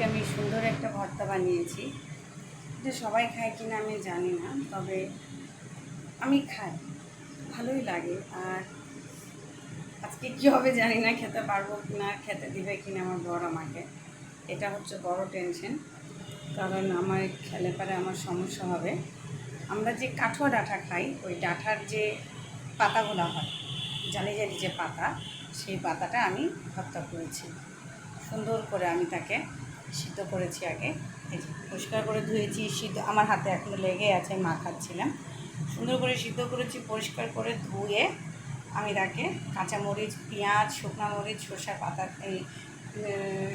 আমি সুন্দর একটা ভর্তা বানিয়েছি। এটা সবাই খায় কিনা আমি জানি না, তবে আমি খাই, ভালোই লাগে। আর আজকে কী হবে জানি না, খেতে পারবো কি না, খেতে দিবে কিনা আমার বর আমাকে, এটা হচ্ছে বড় টেনশন। কারণ আমার খেলে পারে আমার সমস্যা হবে। আমরা যে কাঠুয়া ডাঁটা খাই, ওই ডাঁটার যে পাতাগুলো হয়, জালি জালি যে পাতা, সেই পাতাটা আমি ভর্তা করেছি। সুন্দর করে আমি তাকে সিদ্ধ করেছি আগে, এই যে পরিষ্কার করে ধুয়েছি, সিদ্ধ আমার হাতে এখনো লেগে আছে, মাখাচ্ছিলাম। সুন্দর করে সিদ্ধ করেছি, পরিষ্কার করে ধুয়ে আমি তাকে কাঁচামরিচ, পেঁয়াজ, শুকনো মরিচ, সরষা পাতা, এই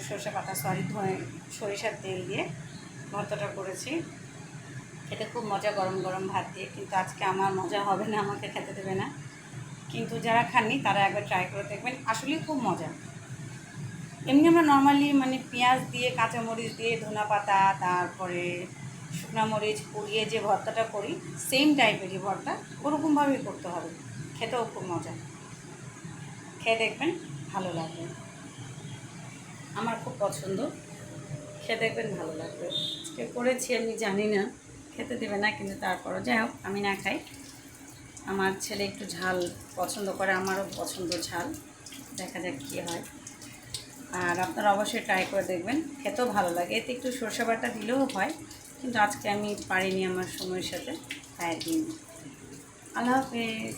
সরষা পাতা সরিষার তেল দিয়ে ভর্তাটা করেছি। খেতে খুব মজা, গরম গরম ভাত দিয়ে। কিন্তু আজকে আমার মজা হবে না, আমাকে খেতে দেবে না। কিন্তু যারা খাননি তারা একবার ট্রাই করে দেখবেন, আসলেই খুব মজা। এমনি আমরা নর্মালি মানে পেঁয়াজ দিয়ে, কাঁচামরিচ দিয়ে, ধনা পাতা, তারপরে শুকনো মরিচ পুড়িয়ে যে ভর্তাটা করি, সেম টাইপেরই ভর্তা, ওরকমভাবেই করতে হবে। খেতেও খুব মজা। খেয়ে দেখবেন, ভালো লাগবে। আমার খুব পছন্দ, খেয়ে দেখবেন ভালো লাগবে। আজকে করেছি, আমি জানি না খেতে দেবে না, কিন্তু তারপরও যাই হোক, আমি না খাই। আমার ছেলে একটু ঝাল পছন্দ করে, আমারও পছন্দ ঝাল। দেখা যাক কী হয়। আর আপনারা অবশ্যই ট্রাই করে দেখবেন, খেতেও ভালো লাগে। এতে একটু সরষে বাটা দিলেও হয়, কিন্তু আজকে আমি পারিনি আমার সময়ের সাথে, তাই দিন। আল্লাহ হাফেজ।